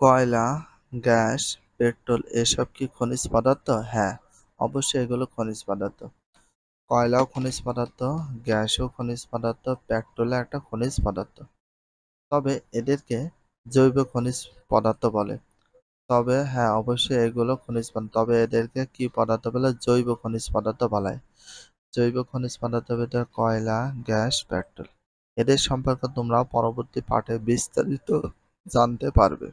কয়লা, gas, petrol এসব কি খনিজ পদার্থ? হ্যাঁ, অবশ্যই এগুলো খনিজ পদার্থ। কয়লাও খনিজ পদার্থ, গ্যাসও খনিজ পদার্থ, পেট্রোলও একটা খনিজ পদার্থ। তবে এদেরকে জৈব খনিজ পদার্থ বলে। তবে হ্যাঁ, অবশ্যই এগুলো খনিজ পদার্থ। তবে এদেরকে কি পদার্থ বলে? জৈব খনিজ পদার্থ বলা হয়। জৈব খনিজ পদার্থের ভিতরে কয়লা, গ্যাস, পেট্রোল। এদের সম্পর্কে তোমরা পরবর্তী পাঠে বিস্তারিত জানতে পারবে।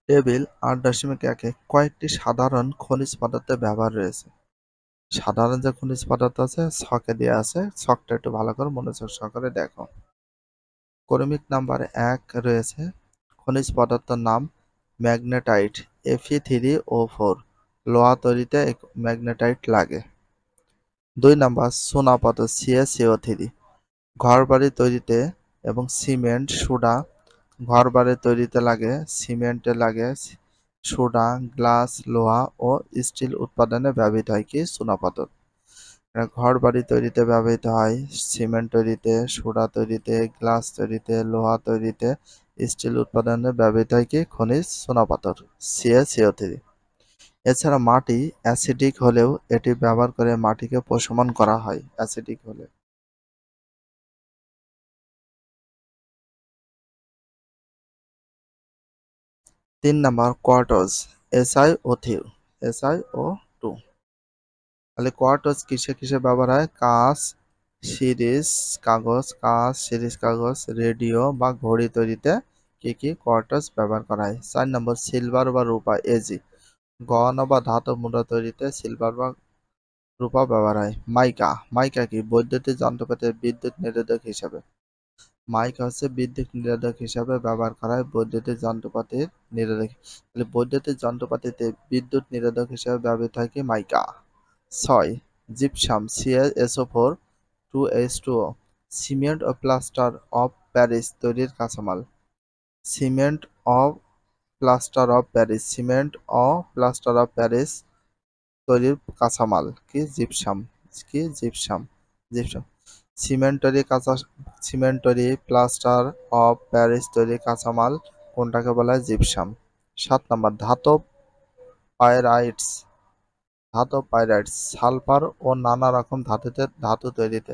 টেবিল ৮.১-এ কয়েকটি সাধারণ খনিজ পদার্থের ব্যবহার রয়েছে। সাধারণ যে খনিজ পদার্থ আছে ছকে দেওয়া আছে, ছকটা একটু ভালো করে মনোযোগ সহকারে দেখো। ক্রমিক নাম্বার ১ রয়েছে খনিজ পদার্থের নাম ম্যাগনেটাইট, Fe3O4। লোহা তৈরিতে ম্যাগনেটাইট লাগে। ২ নাম্বার চুনাপাথর, CaCO3। ঘরবাড়ি তৈরিতে এবং সিমেন্ট, সোডা। ঘরবাড়ি তৈরিতে লাগে, সিমেন্টে লাগে সোডা, গ্লাস, লোহা ও স্টিল উৎপাদনে ব্যবহৃত হয় কি? চুনাপাথর। ঘরবাড়ি তৈরিতে ব্যবহৃত হয়, সিমেন্ট তৈরিতে, সোডা তৈরিতে, গ্লাস তৈরিতে, লোহা তৈরিতে, স্টিল উৎপাদনে ব্যবহৃত হয় কি? খনিজ চুনাপাথর, CaCO3। এছাড়া মাটি অ্যাসিডিক হলেও এটি ব্যবহার করে মাটিকে প্রশমন করা হয় অ্যাসিডিক হলে। ৩ নাম্বার কোয়ার্টজ, SiO2। তাহলে কোয়ার্টজ কিসে কিসে ব্যবহার হয়? কাঁচ, সিরিজ কাগজ, রেডিও বা ঘড়ি তৈরিতে কি কি কোয়ার্টজ ব্যবহার করা হয়? ৪ নম্বর সিলভার বা রূপা, Ag। গহনা বা ধাতব মুদ্রা তৈরিতে সিলভার বা রূপা ব্যবহার হয়। মাইকা কি? বৈদ্যুতিক যন্ত্রপাতির বিদ্যুৎ নিরোধক হিসাবে। মাইকা হচ্ছে বিদ্যুৎ নিরোধক হিসাবে ব্যবহার করা হয় বৈদ্যুতিক যন্ত্রপাতির নিরোধক। তাহলে বৈদ্যুতিক যন্ত্রপাতিতে বিদ্যুৎ নিরোধক হিসাবে ব্যবহৃত হয় কি? Mica. ৬ gypsum, CaSO4 2H2O। Cement ও প্লাস্টার অফ প্যারিস তৈরির কাঁচামাল। সিমেন্ট ও প্লাস্টার অফ প্যারিস তৈরির কাঁচামাল কি? জিপসাম। জিপসাম। সিমেন্ট তৈরি, প্লাস্টার অফ প্যারিস তৈরির কাঁচামাল কোনটাকে বলা হয়? জিপসাম। ৭ number pyrites. সালফার ও নানা রকম ধাতু তৈরিতে।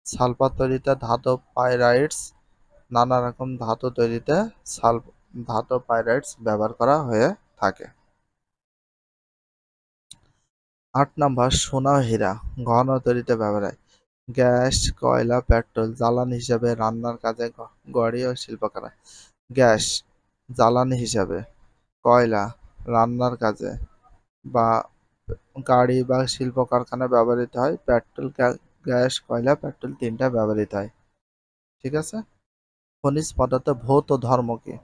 সালফার তৈরিতে ধাতব পাইরাইটস, নানা রকম ধাতু তৈরিতে ধাতব পাইরাইটস ব্যবহার করা হয়ে থাকে। ৮ নাম্বার সোনা ও হীরা গহনা তৈরিতে ব্যবহার হয়। গ্যাস, কয়লা, পেট্রোল জ্বালানি হিসাবে, রান্নার কাজে, গাড়ি ও শিল্প কারখানায়। গ্যাস জ্বালানি হিসাবে, কয়লা রান্নার কাজে বা গাড়ি বা শিল্প কারখানায় ব্যবহৃত হয়। পেট্রোল, গ্যাস, কয়লা, পেট্রোল তিনটা ব্যবহৃত হয়। ঠিক আছে। খনিজ পদার্থ ভৌত ধর্ম কি?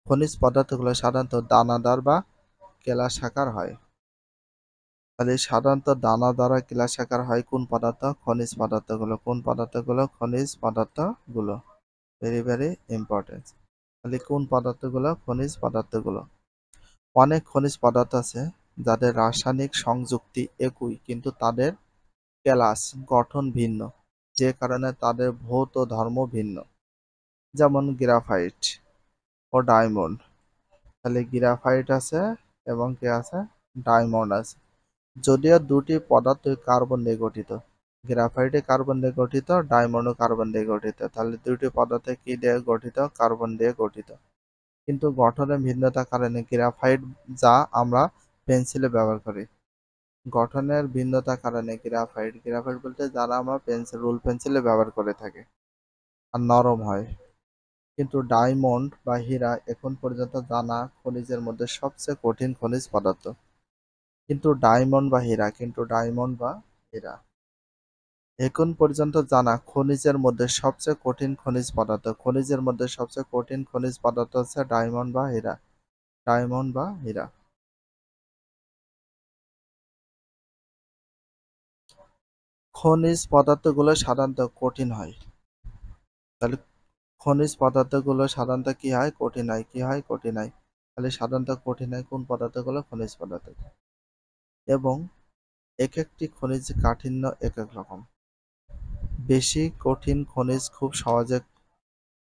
খনিজ পদার্থগুলো সাধারণত দানাদার বা কেলাসাকার হয়। তাহলে সাধারণত দানাদার আর কেলাসাকার হয় কোন পদার্থ? খনিজ পদার্থগুলো। কোন পদার্থগুলো? খনিজ পদার্থগুলো। Very very important. তাহলে কোন পদার্থগুলো? খনিজ পদার্থগুলো। অনেক খনিজ পদার্থ আছে যাদের রাসায়নিক সংযুক্তি একই কিন্তু তাদের কেলাস গঠন ভিন্ন, যে কারণে তাদের ভৌত ধর্ম ভিন্ন। যেমন গ্রাফাইট ও ডায়মন্ড। তাহলে গ্রাফাইট আছে এবং কি আছে? ডায়মন্ড আছে। যদিও দুটি পদার্থ কার্বন দিয়ে গঠিত, গ্রাফাইটে কার্বন দিয়ে গঠিত, ডায়মন্ডও কার্বন দিয়ে গঠিত। তাহলে দুটি পদার্থ কি দিয়ে গঠিত? কার্বন দিয়ে গঠিত। কিন্তু গঠনের ভিন্নতার কারণে গ্রাফাইট, যা আমরা পেন্সিলে ব্যবহার করি, গঠনের ভিন্নতার কারণে গ্রাফাইট বলতে যারা আমরা রুল পেন্সিলে ব্যবহার করে থাকি, আর নরম হয়। কিন্তু ডায়মন্ড বা হীরা এখন পর্যন্ত জানা খনিজের মধ্যে সবচেয়ে কঠিন খনিজ পদার্থ। কিন্তু ডায়মন্ড বা হীরা এখন পর্যন্ত জানা খনিজের মধ্যে সবচেয়ে কঠিন খনিজ পদার্থ। খনিজের মধ্যে সবচেয়ে কঠিন খনিজ পদার্থ হচ্ছে ডায়মন্ড বা হীরা। খনিজ পদার্থগুলো সাধারণত কঠিন হয়। তাহলে খনিজ পদার্থগুলো সাধারণত কি হয়? কঠিন হয়। কি হয়? কঠিন হয়। তাহলে সাধারণত কঠিন হয় কোন পদার্থগুলো? খনিজ পদার্থ। এবং এক একটি খনিজ কাঠিন্য এক এক রকম। বেশি কঠিন খনিজ খুব সহজে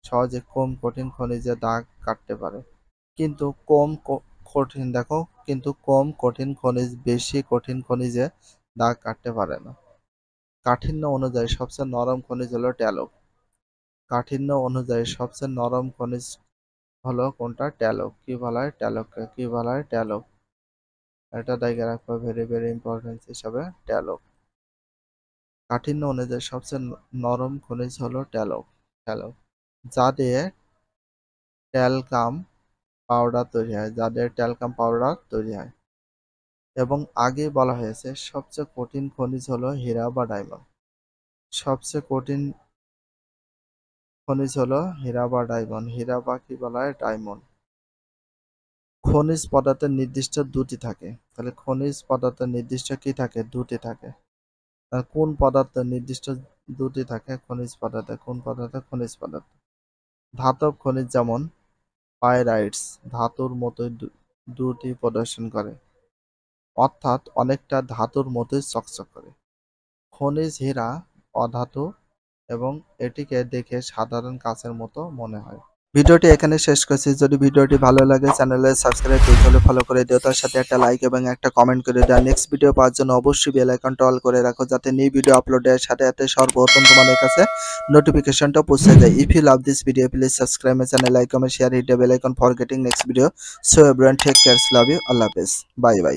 সহজে কঠিন খনিজে দাগ কাটতে পারে। কিন্তু কম কঠিন খনিজ বেশি কঠিন খনিজে দাগ কাটতে পারে না। কাঠিন্য অনুযায়ী সবচেয়ে নরম খনিজ হলো ট্যালক। কাঠিন্য অনুযায়ী সবচেয়ে নরম খনিজ হলো কোনটা? ট্যালক। কি বলা হয় ট্যালককে? কি বলা হয়? ট্যালক। এটা দাগে রাখবো ভেরি ভেরি ইম্পর্টেন্ট হিসাবে ট্যালক। কাঠিন্য অনুযায়ী সবচেয়ে নরম খনিজ হলো ট্যালক। ট্যালক যা দিয়ে ট্যালকাম পাউডার তৈরি হয়, যা দিয়ে ট্যালকাম পাউডার তৈরি হয়। এবং আগেই বলা হয়েছে সবচেয়ে কঠিন খনিজ হলো হীরা বা ডায়মন্ড। সবচেয়ে কঠিন খনিজ হলো হীরা বা ডায়মন্ড। হীরা বা কি বলা হয়? ডায়মন্ড। খনিজ পদার্থের নির্দিষ্ট দুটি থাকে। তাহলে খনিজ পদার্থের নির্দিষ্ট কি থাকে? দুটি থাকে। কোন পদার্থ নির্দিষ্ট দুটি থাকে? খনিজ পদার্থে। কোন পদার্থ? খনিজ পদার্থ। ধাতব খনিজ যেমন পাইরাইটস ধাতুর মতোই দুটি প্রদর্শন করে, অর্থাৎ অনেকটা ধাতুর মতোই চকচক করে। খনিজ হীরা অধাতু এবং এটিকে দেখে সাধারণ কাচের মতো মনে হয়। ভিডিওটি এখানে শেষ করছি। যদি ভিডিওটি ভালো লাগে চ্যানেলে সাবস্ক্রাইব করতে হলে ফলো করে দিও, তার সাথে একটা লাইক এবং একটা কমেন্ট করে দাও। নেক্সট ভিডিও পাওয়ার জন্য অবশ্যই বেল আইকনটা অল করে রাখো, যাতে নিউ ভিডিও আপলোডের সাথে সাথে সর্বপ্রথম তোমাদের কাছে নোটিফিকেশনটা পৌঁছে যায়। If you love this video please subscribe my channel, like comment share, hit the bell icon for getting next video. So everyone take care, love you, আল্লাহ হাফেজ, বাই বাই।